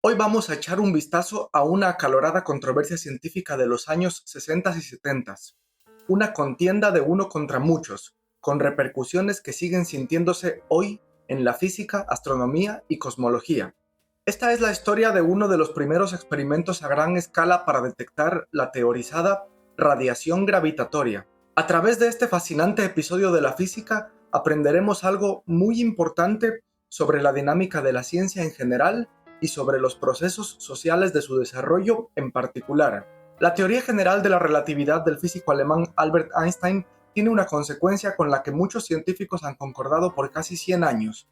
Hoy vamos a echar un vistazo a una acalorada controversia científica de los años 60 y 70, una contienda de uno contra muchos, con repercusiones que siguen sintiéndose hoy en la física, astronomía y cosmología. Esta es la historia de uno de los primeros experimentos a gran escala para detectar la teorizada radiación gravitatoria. A través de este fascinante episodio de la física, aprenderemos algo muy importante sobre la dinámica de la ciencia en general y sobre los procesos sociales de su desarrollo en particular. La teoría general de la relatividad del físico alemán Albert Einstein tiene una consecuencia con la que muchos científicos han concordado por casi 100 años,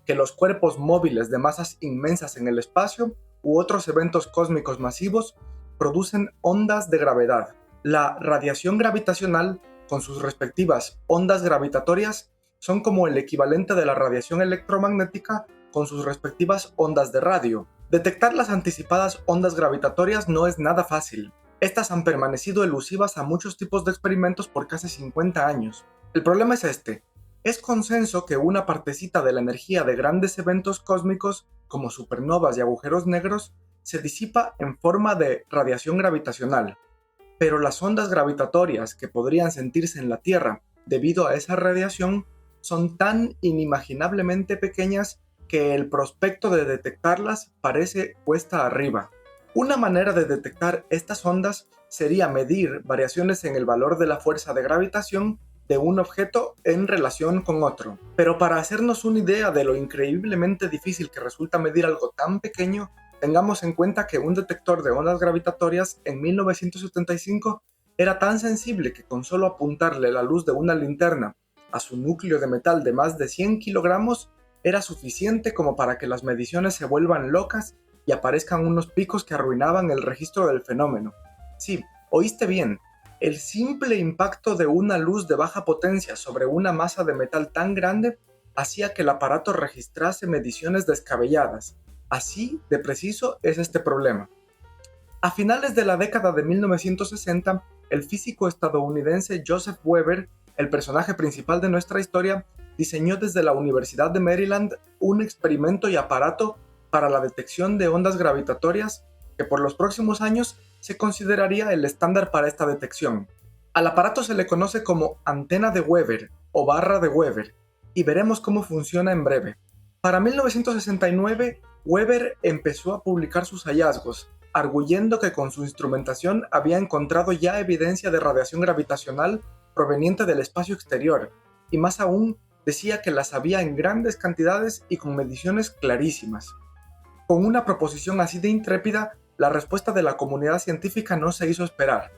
que los cuerpos móviles de masas inmensas en el espacio u otros eventos cósmicos masivos producen ondas de gravedad. La radiación gravitacional, con sus respectivas ondas gravitatorias, son como el equivalente de la radiación electromagnética con sus respectivas ondas de radio. Detectar las anticipadas ondas gravitatorias no es nada fácil. Estas han permanecido elusivas a muchos tipos de experimentos por casi 50 años. El problema es este. Es consenso que una partecita de la energía de grandes eventos cósmicos, como supernovas y agujeros negros, se disipa en forma de radiación gravitacional. Pero las ondas gravitatorias que podrían sentirse en la Tierra debido a esa radiación son tan inimaginablemente pequeñas que el prospecto de detectarlas parece cuesta arriba. Una manera de detectar estas ondas sería medir variaciones en el valor de la fuerza de gravitación de un objeto en relación con otro. Pero para hacernos una idea de lo increíblemente difícil que resulta medir algo tan pequeño, tengamos en cuenta que un detector de ondas gravitatorias en 1975 era tan sensible que con solo apuntarle la luz de una linterna a su núcleo de metal de más de 100 kilogramos era suficiente como para que las mediciones se vuelvan locas y aparezcan unos picos que arruinaban el registro del fenómeno. Sí, oíste bien. El simple impacto de una luz de baja potencia sobre una masa de metal tan grande hacía que el aparato registrase mediciones descabelladas. Así de preciso es este problema. A finales de la década de 1960, el físico estadounidense Joseph Weber, el personaje principal de nuestra historia, diseñó desde la Universidad de Maryland un experimento y aparato para la detección de ondas gravitatorias que por los próximos años se consideraría el estándar para esta detección. Al aparato se le conoce como antena de Weber o barra de Weber, y veremos cómo funciona en breve. Para 1969, Weber empezó a publicar sus hallazgos, arguyendo que con su instrumentación había encontrado ya evidencia de radiación gravitacional proveniente del espacio exterior, y más aún, decía que las había en grandes cantidades y con mediciones clarísimas. Con una proposición así de intrépida, la respuesta de la comunidad científica no se hizo esperar.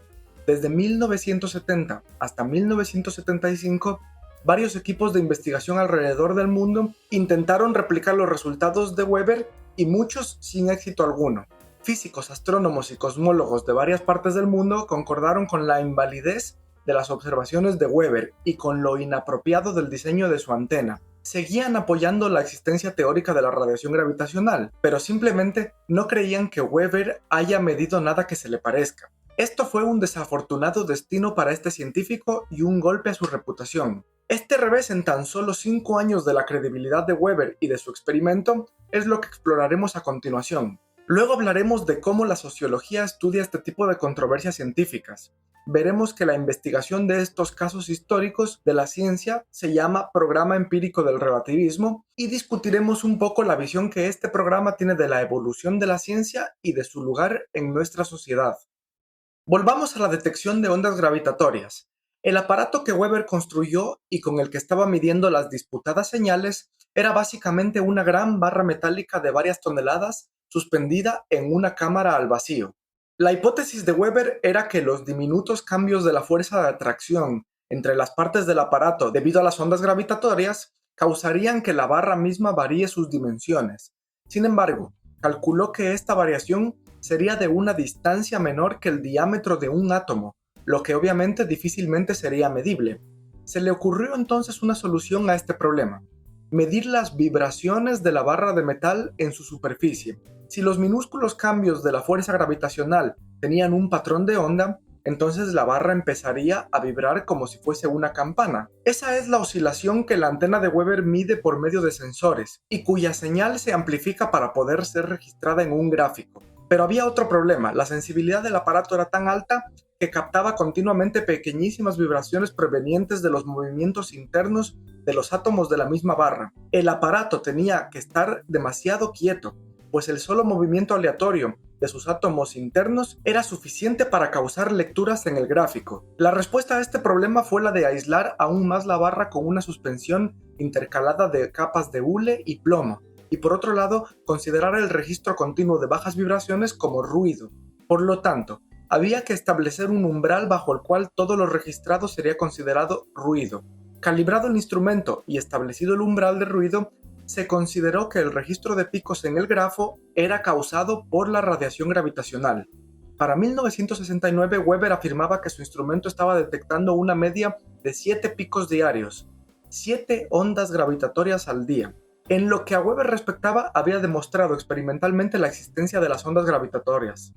Desde 1970 hasta 1975, varios equipos de investigación alrededor del mundo intentaron replicar los resultados de Weber y muchos sin éxito alguno. Físicos, astrónomos y cosmólogos de varias partes del mundo concordaron con la invalidez de las observaciones de Weber y con lo inapropiado del diseño de su antena. Seguían apoyando la existencia teórica de la radiación gravitacional, pero simplemente no creían que Weber haya medido nada que se le parezca. Esto fue un desafortunado destino para este científico y un golpe a su reputación. Este revés en tan solo 5 años de la credibilidad de Weber y de su experimento es lo que exploraremos a continuación. Luego hablaremos de cómo la sociología estudia este tipo de controversias científicas. Veremos que la investigación de estos casos históricos de la ciencia se llama Programa Empírico del Relativismo y discutiremos un poco la visión que este programa tiene de la evolución de la ciencia y de su lugar en nuestra sociedad. Volvamos a la detección de ondas gravitatorias. El aparato que Weber construyó y con el que estaba midiendo las disputadas señales era básicamente una gran barra metálica de varias toneladas suspendida en una cámara al vacío. La hipótesis de Weber era que los diminutos cambios de la fuerza de atracción entre las partes del aparato debido a las ondas gravitatorias causarían que la barra misma varíe sus dimensiones. Sin embargo, calculó que esta variación sería de una distancia menor que el diámetro de un átomo, lo que obviamente difícilmente sería medible. Se le ocurrió entonces una solución a este problema: medir las vibraciones de la barra de metal en su superficie. Si los minúsculos cambios de la fuerza gravitacional tenían un patrón de onda, entonces la barra empezaría a vibrar como si fuese una campana. Esa es la oscilación que la antena de Weber mide por medio de sensores y cuya señal se amplifica para poder ser registrada en un gráfico. Pero había otro problema: la sensibilidad del aparato era tan alta que captaba continuamente pequeñísimas vibraciones provenientes de los movimientos internos de los átomos de la misma barra. El aparato tenía que estar demasiado quieto, pues el solo movimiento aleatorio de sus átomos internos era suficiente para causar lecturas en el gráfico. La respuesta a este problema fue la de aislar aún más la barra con una suspensión intercalada de capas de hule y plomo, y por otro lado, considerar el registro continuo de bajas vibraciones como ruido. Por lo tanto, había que establecer un umbral bajo el cual todo lo registrado sería considerado ruido. Calibrado el instrumento y establecido el umbral de ruido, se consideró que el registro de picos en el grafo era causado por la radiación gravitacional. Para 1969, Weber afirmaba que su instrumento estaba detectando una media de 7 picos diarios, 7 ondas gravitatorias al día. En lo que a Weber respectaba, había demostrado experimentalmente la existencia de las ondas gravitatorias.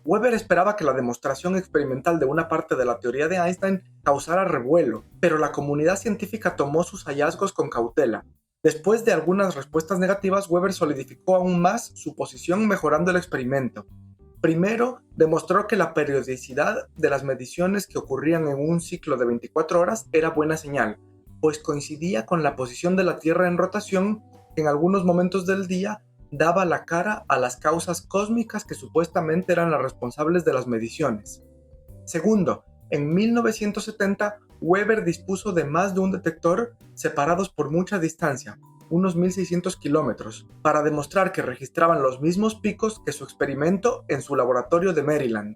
Weber esperaba que la demostración experimental de una parte de la teoría de Einstein causara revuelo, pero la comunidad científica tomó sus hallazgos con cautela. Después de algunas respuestas negativas, Weber solidificó aún más su posición mejorando el experimento. Primero, demostró que la periodicidad de las mediciones que ocurrían en un ciclo de 24 horas era buena señal, pues coincidía con la posición de la Tierra en rotación, que en algunos momentos del día daba la cara a las causas cósmicas que supuestamente eran las responsables de las mediciones. Segundo, en 1970, Weber dispuso de más de un detector separados por mucha distancia, unos 1600 kilómetros, para demostrar que registraban los mismos picos que su experimento en su laboratorio de Maryland.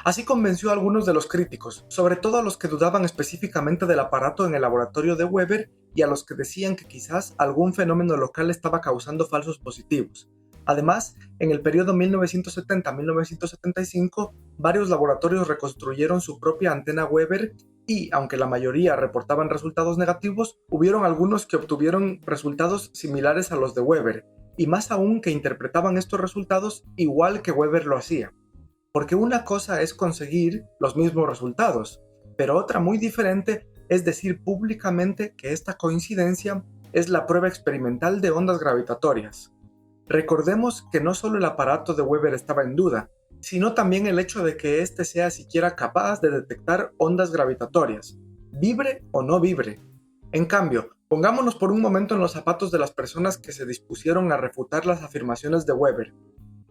Así convenció a algunos de los críticos, sobre todo a los que dudaban específicamente del aparato en el laboratorio de Weber y a los que decían que quizás algún fenómeno local estaba causando falsos positivos. Además, en el periodo 1970-1975, varios laboratorios reconstruyeron su propia antena Weber y, aunque la mayoría reportaban resultados negativos, hubieron algunos que obtuvieron resultados similares a los de Weber, y más aún que interpretaban estos resultados igual que Weber lo hacía. Porque una cosa es conseguir los mismos resultados, pero otra muy diferente es decir públicamente que esta coincidencia es la prueba experimental de ondas gravitatorias. Recordemos que no solo el aparato de Weber estaba en duda, sino también el hecho de que éste sea siquiera capaz de detectar ondas gravitatorias, vibre o no vibre. En cambio, pongámonos por un momento en los zapatos de las personas que se dispusieron a refutar las afirmaciones de Weber.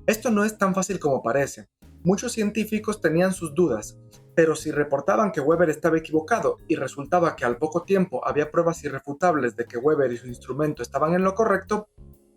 Esto no es tan fácil como parece. Muchos científicos tenían sus dudas, pero si reportaban que Weber estaba equivocado y resultaba que al poco tiempo había pruebas irrefutables de que Weber y su instrumento estaban en lo correcto,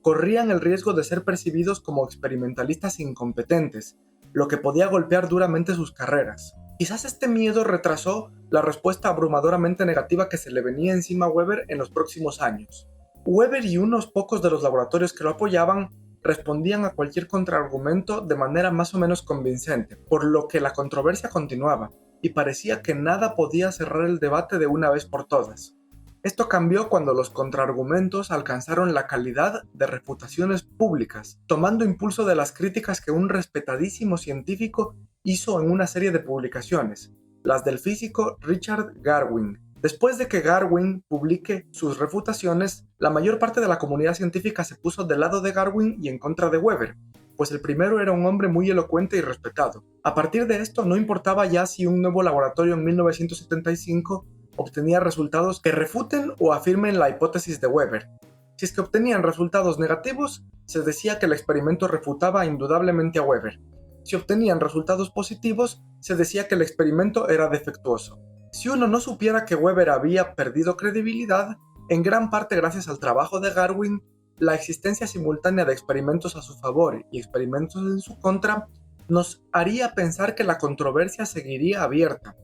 corrían el riesgo de ser percibidos como experimentalistas incompetentes, lo que podía golpear duramente sus carreras. Quizás este miedo retrasó la respuesta abrumadoramente negativa que se le venía encima a Weber en los próximos años. Weber y unos pocos de los laboratorios que lo apoyaban respondían a cualquier contraargumento de manera más o menos convincente, por lo que la controversia continuaba, y parecía que nada podía cerrar el debate de una vez por todas. Esto cambió cuando los contraargumentos alcanzaron la calidad de refutaciones públicas, tomando impulso de las críticas que un respetadísimo científico hizo en una serie de publicaciones, las del físico Richard Garwin. Después de que Garwin publique sus refutaciones, la mayor parte de la comunidad científica se puso del lado de Garwin y en contra de Weber, pues el primero era un hombre muy elocuente y respetado. A partir de esto, no importaba ya si un nuevo laboratorio en 1975 obtenía resultados que refuten o afirmen la hipótesis de Weber. Si es que obtenían resultados negativos, se decía que el experimento refutaba indudablemente a Weber. Si obtenían resultados positivos, se decía que el experimento era defectuoso. Si uno no supiera que Weber había perdido credibilidad, en gran parte gracias al trabajo de Garwin, la existencia simultánea de experimentos a su favor y experimentos en su contra nos haría pensar que la controversia seguiría abierta.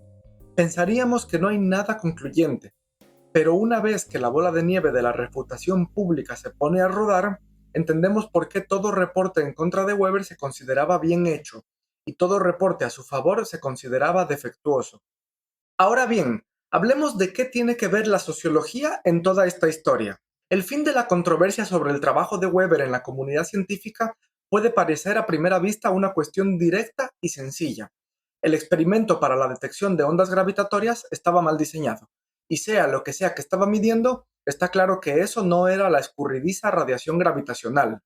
Pensaríamos que no hay nada concluyente, pero una vez que la bola de nieve de la refutación pública se pone a rodar, entendemos por qué todo reporte en contra de Weber se consideraba bien hecho y todo reporte a su favor se consideraba defectuoso. Ahora bien, hablemos de qué tiene que ver la sociología en toda esta historia. El fin de la controversia sobre el trabajo de Weber en la comunidad científica puede parecer a primera vista una cuestión directa y sencilla. El experimento para la detección de ondas gravitatorias estaba mal diseñado, y sea lo que sea que estaba midiendo, está claro que eso no era la escurridiza radiación gravitacional.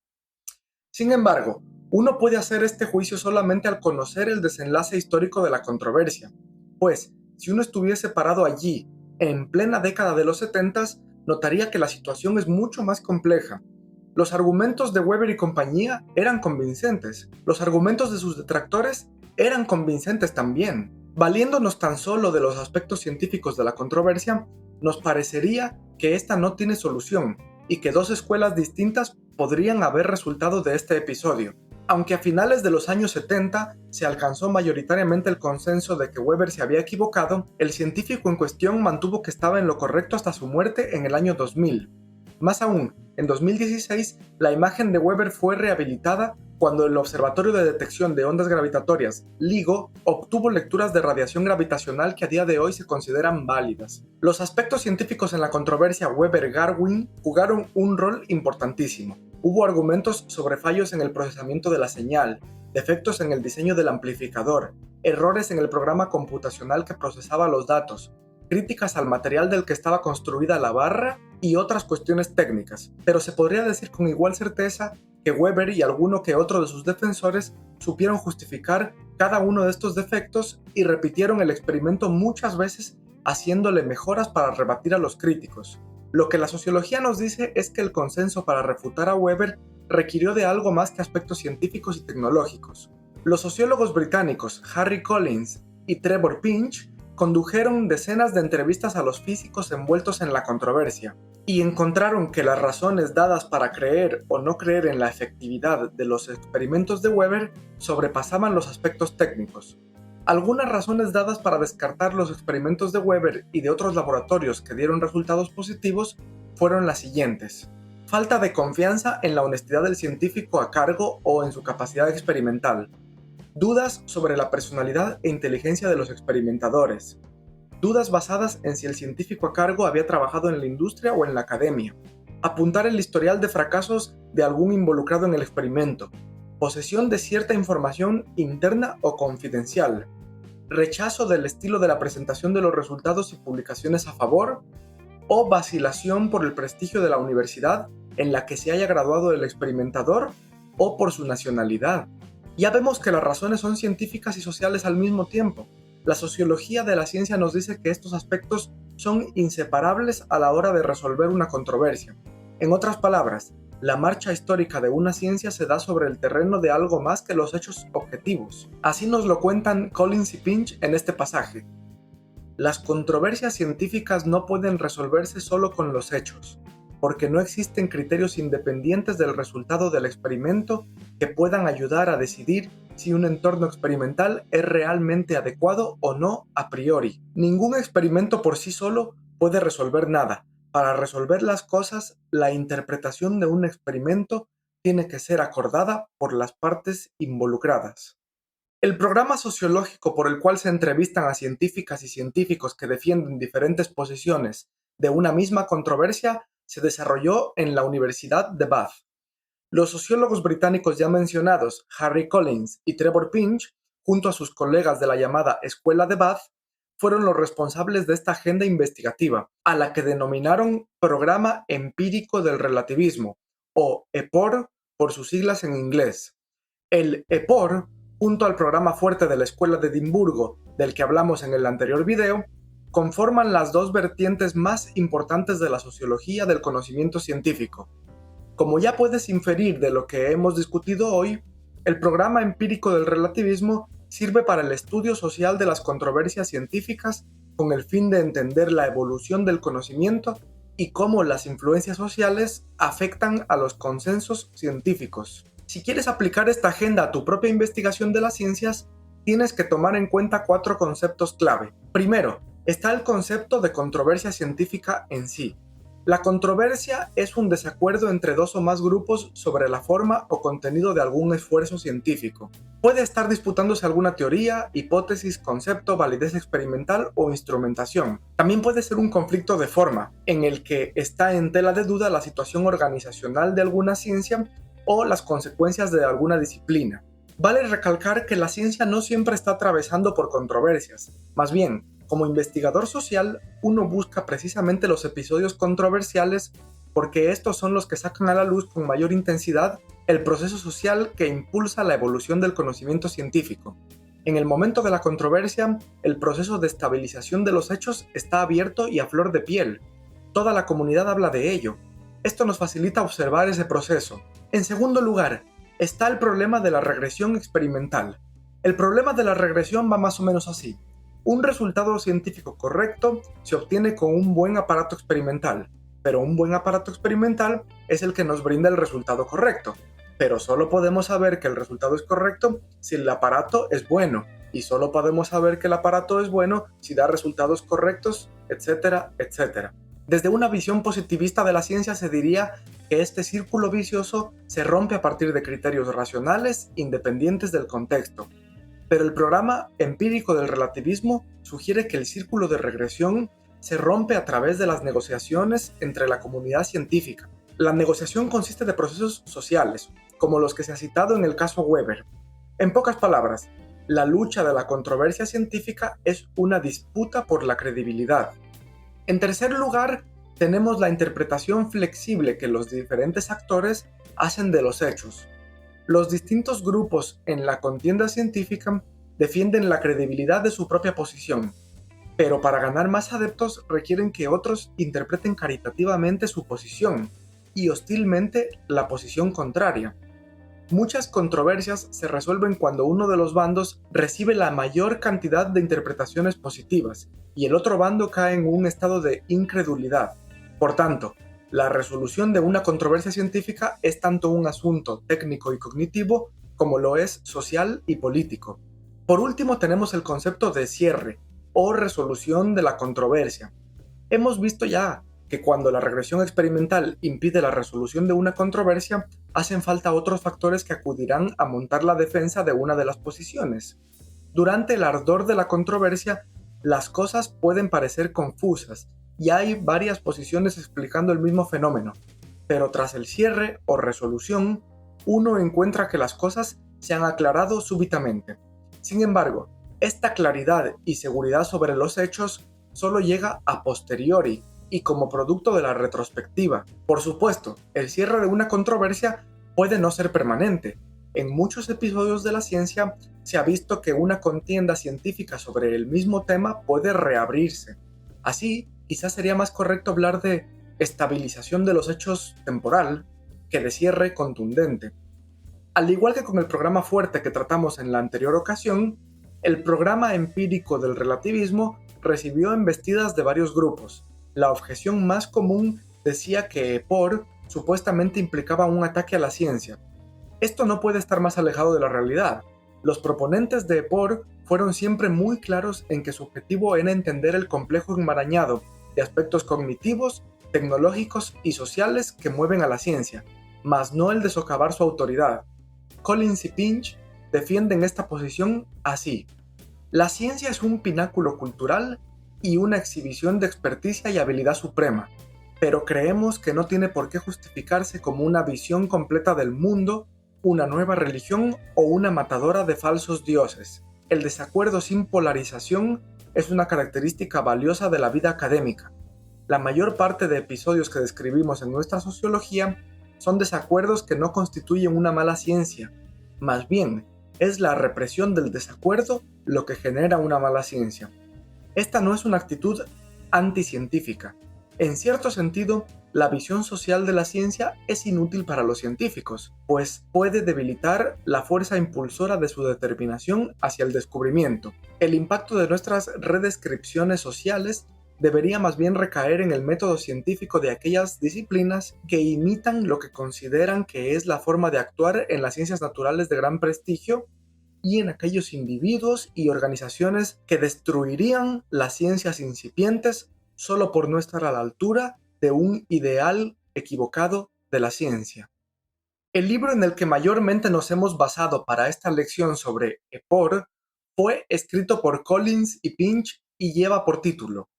Sin embargo, uno puede hacer este juicio solamente al conocer el desenlace histórico de la controversia, pues si uno estuviese parado allí, en plena década de los 70, notaría que la situación es mucho más compleja. Los argumentos de Weber y compañía eran convincentes, los argumentos de sus detractores eran convincentes también. Valiéndonos tan solo de los aspectos científicos de la controversia, nos parecería que esta no tiene solución y que dos escuelas distintas podrían haber resultado de este episodio. Aunque a finales de los años 70 se alcanzó mayoritariamente el consenso de que Weber se había equivocado, el científico en cuestión mantuvo que estaba en lo correcto hasta su muerte en el año 2000. Más aún, en 2016, la imagen de Weber fue rehabilitada cuando el Observatorio de Detección de Ondas Gravitatorias, LIGO, obtuvo lecturas de radiación gravitacional que a día de hoy se consideran válidas. Los aspectos científicos en la controversia Weber-Garwin jugaron un rol importantísimo. Hubo argumentos sobre fallos en el procesamiento de la señal, defectos en el diseño del amplificador, errores en el programa computacional que procesaba los datos, críticas al material del que estaba construida la barra y otras cuestiones técnicas, pero se podría decir con igual certeza que Weber y alguno que otro de sus defensores supieron justificar cada uno de estos defectos y repitieron el experimento muchas veces haciéndole mejoras para rebatir a los críticos. Lo que la sociología nos dice es que el consenso para refutar a Weber requirió de algo más que aspectos científicos y tecnológicos. Los sociólogos británicos Harry Collins y Trevor Pinch condujeron decenas de entrevistas a los físicos envueltos en la controversia y encontraron que las razones dadas para creer o no creer en la efectividad de los experimentos de Weber sobrepasaban los aspectos técnicos. Algunas razones dadas para descartar los experimentos de Weber y de otros laboratorios que dieron resultados positivos fueron las siguientes: falta de confianza en la honestidad del científico a cargo o en su capacidad experimental, dudas sobre la personalidad e inteligencia de los experimentadores, dudas basadas en si el científico a cargo había trabajado en la industria o en la academia, apuntar el historial de fracasos de algún involucrado en el experimento, posesión de cierta información interna o confidencial, rechazo del estilo de la presentación de los resultados y publicaciones a favor, o vacilación por el prestigio de la universidad en la que se haya graduado el experimentador o por su nacionalidad. Ya vemos que las razones son científicas y sociales al mismo tiempo. La sociología de la ciencia nos dice que estos aspectos son inseparables a la hora de resolver una controversia. En otras palabras, la marcha histórica de una ciencia se da sobre el terreno de algo más que los hechos objetivos. Así nos lo cuentan Collins y Pinch en este pasaje. Las controversias científicas no pueden resolverse solo con los hechos, porque no existen criterios independientes del resultado del experimento que puedan ayudar a decidir si un entorno experimental es realmente adecuado o no a priori. Ningún experimento por sí solo puede resolver nada. Para resolver las cosas, la interpretación de un experimento tiene que ser acordada por las partes involucradas. El programa sociológico por el cual se entrevistan a científicas y científicos que defienden diferentes posiciones de una misma controversia se desarrolló en la Universidad de Bath. Los sociólogos británicos ya mencionados, Harry Collins y Trevor Pinch, junto a sus colegas de la llamada Escuela de Bath, fueron los responsables de esta agenda investigativa, a la que denominaron Programa Empírico del Relativismo, o EPOR por sus siglas en inglés. El EPOR, junto al programa fuerte de la Escuela de Edimburgo, del que hablamos en el anterior video, conforman las dos vertientes más importantes de la sociología del conocimiento científico. Como ya puedes inferir de lo que hemos discutido hoy, el programa empírico del relativismo sirve para el estudio social de las controversias científicas con el fin de entender la evolución del conocimiento y cómo las influencias sociales afectan a los consensos científicos. Si quieres aplicar esta agenda a tu propia investigación de las ciencias, tienes que tomar en cuenta 4 conceptos clave. Primero, está el concepto de controversia científica en sí. La controversia es un desacuerdo entre dos o más grupos sobre la forma o contenido de algún esfuerzo científico. Puede estar disputándose alguna teoría, hipótesis, concepto, validez experimental o instrumentación. También puede ser un conflicto de forma, en el que está en tela de duda la situación organizacional de alguna ciencia o las consecuencias de alguna disciplina. Vale recalcar que la ciencia no siempre está atravesando por controversias. Más bien, como investigador social, uno busca precisamente los episodios controversiales porque estos son los que sacan a la luz con mayor intensidad el proceso social que impulsa la evolución del conocimiento científico. En el momento de la controversia, el proceso de estabilización de los hechos está abierto y a flor de piel. Toda la comunidad habla de ello. Esto nos facilita observar ese proceso. En segundo lugar, está el problema de la regresión experimental. El problema de la regresión va más o menos así. Un resultado científico correcto se obtiene con un buen aparato experimental, pero un buen aparato experimental es el que nos brinda el resultado correcto. Pero solo podemos saber que el resultado es correcto si el aparato es bueno, y solo podemos saber que el aparato es bueno si da resultados correctos, etcétera, etcétera. Desde una visión positivista de la ciencia se diría que este círculo vicioso se rompe a partir de criterios racionales independientes del contexto. Pero el programa empírico del relativismo sugiere que el círculo de regresión se rompe a través de las negociaciones entre la comunidad científica. La negociación consiste de procesos sociales, como los que se ha citado en el caso Weber. En pocas palabras, la lucha de la controversia científica es una disputa por la credibilidad. En tercer lugar, tenemos la interpretación flexible que los diferentes actores hacen de los hechos. Los distintos grupos en la contienda científica defienden la credibilidad de su propia posición, pero para ganar más adeptos requieren que otros interpreten caritativamente su posición y hostilmente la posición contraria. Muchas controversias se resuelven cuando uno de los bandos recibe la mayor cantidad de interpretaciones positivas y el otro bando cae en un estado de incredulidad. Por tanto, la resolución de una controversia científica es tanto un asunto técnico y cognitivo como lo es social y político. Por último, tenemos el concepto de cierre o resolución de la controversia. Hemos visto ya que cuando la regresión experimental impide la resolución de una controversia, hacen falta otros factores que acudirán a montar la defensa de una de las posiciones. Durante el ardor de la controversia, las cosas pueden parecer confusas y hay varias posiciones explicando el mismo fenómeno, pero tras el cierre o resolución, uno encuentra que las cosas se han aclarado súbitamente. Sin embargo, esta claridad y seguridad sobre los hechos solo llega a posteriori y como producto de la retrospectiva. Por supuesto, el cierre de una controversia puede no ser permanente. En muchos episodios de la ciencia se ha visto que una contienda científica sobre el mismo tema puede reabrirse. Así, quizás sería más correcto hablar de estabilización de los hechos temporal que de cierre contundente. Al igual que con el programa fuerte que tratamos en la anterior ocasión, el programa empírico del relativismo recibió embestidas de varios grupos. La objeción más común decía que EPOR supuestamente implicaba un ataque a la ciencia. Esto no puede estar más alejado de la realidad. Los proponentes de EPOR fueron siempre muy claros en que su objetivo era entender el complejo enmarañado de aspectos cognitivos, tecnológicos y sociales que mueven a la ciencia, mas no el de socavar su autoridad. Collins y Pinch defienden esta posición así: la ciencia es un pináculo cultural y una exhibición de experticia y habilidad suprema, pero creemos que no tiene por qué justificarse como una visión completa del mundo, una nueva religión o una matadora de falsos dioses. El desacuerdo sin polarización es una característica valiosa de la vida académica. La mayor parte de episodios que describimos en nuestra sociología son desacuerdos que no constituyen una mala ciencia. Más bien, es la represión del desacuerdo lo que genera una mala ciencia. Esta no es una actitud anticientífica. En cierto sentido, la visión social de la ciencia es inútil para los científicos, pues puede debilitar la fuerza impulsora de su determinación hacia el descubrimiento. El impacto de nuestras redescripciones sociales debería más bien recaer en el método científico de aquellas disciplinas que imitan lo que consideran que es la forma de actuar en las ciencias naturales de gran prestigio y en aquellos individuos y organizaciones que destruirían las ciencias incipientes solo por no estar a la altura de un ideal equivocado de la ciencia. El libro en el que mayormente nos hemos basado para esta lección sobre EPOR fue escrito por Collins y Pinch y lleva por título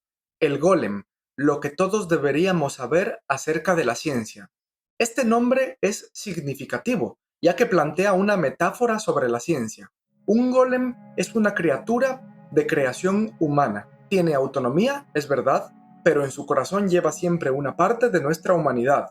El Golem, lo que todos deberíamos saber acerca de la ciencia. Este nombre es significativo, ya que plantea una metáfora sobre la ciencia. Un golem es una criatura de creación humana. Tiene autonomía, es verdad, pero en su corazón lleva siempre una parte de nuestra humanidad.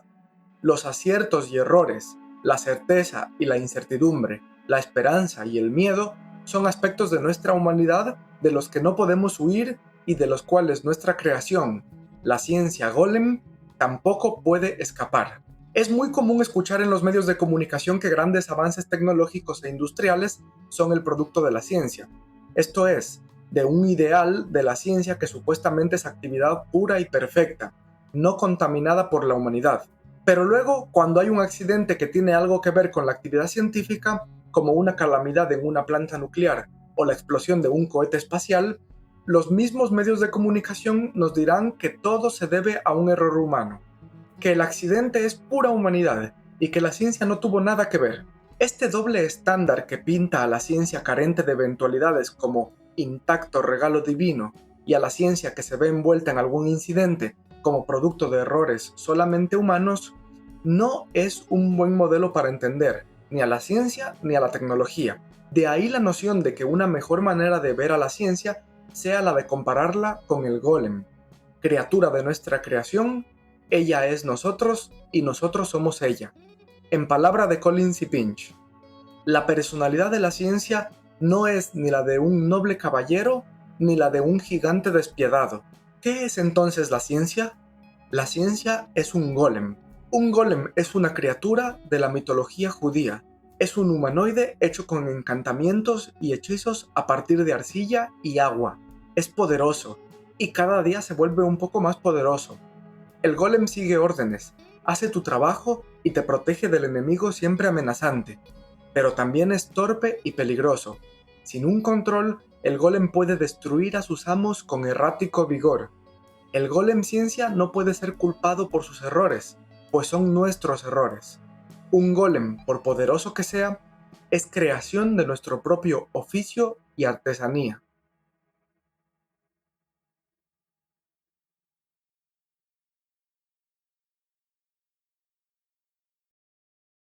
Los aciertos y errores, la certeza y la incertidumbre, la esperanza y el miedo son aspectos de nuestra humanidad de los que no podemos huir y de los cuales nuestra creación, la ciencia golem, tampoco puede escapar. Es muy común escuchar en los medios de comunicación que grandes avances tecnológicos e industriales son el producto de la ciencia. Esto es, de un ideal de la ciencia que supuestamente es actividad pura y perfecta, no contaminada por la humanidad. Pero luego, cuando hay un accidente que tiene algo que ver con la actividad científica, como una calamidad en una planta nuclear o la explosión de un cohete espacial, los mismos medios de comunicación nos dirán que todo se debe a un error humano, que el accidente es pura humanidad y que la ciencia no tuvo nada que ver. Este doble estándar que pinta a la ciencia carente de eventualidades como intacto regalo divino y a la ciencia que se ve envuelta en algún incidente como producto de errores solamente humanos, no es un buen modelo para entender ni a la ciencia ni a la tecnología. De ahí la noción de que una mejor manera de ver a la ciencia sea la de compararla con el golem, criatura de nuestra creación. Ella es nosotros y nosotros somos ella. En palabra de Collins y Pinch, la personalidad de la ciencia no es ni la de un noble caballero ni la de un gigante despiadado. ¿Qué es entonces la ciencia? La ciencia es un golem. Un golem es una criatura de la mitología judía. Es un humanoide hecho con encantamientos y hechizos a partir de arcilla y agua. Es poderoso y cada día se vuelve un poco más poderoso. El golem sigue órdenes, hace tu trabajo y te protege del enemigo siempre amenazante, pero también es torpe y peligroso. Sin un control, el golem puede destruir a sus amos con errático vigor. El golem ciencia no puede ser culpado por sus errores, pues son nuestros errores. Un golem, por poderoso que sea, es creación de nuestro propio oficio y artesanía.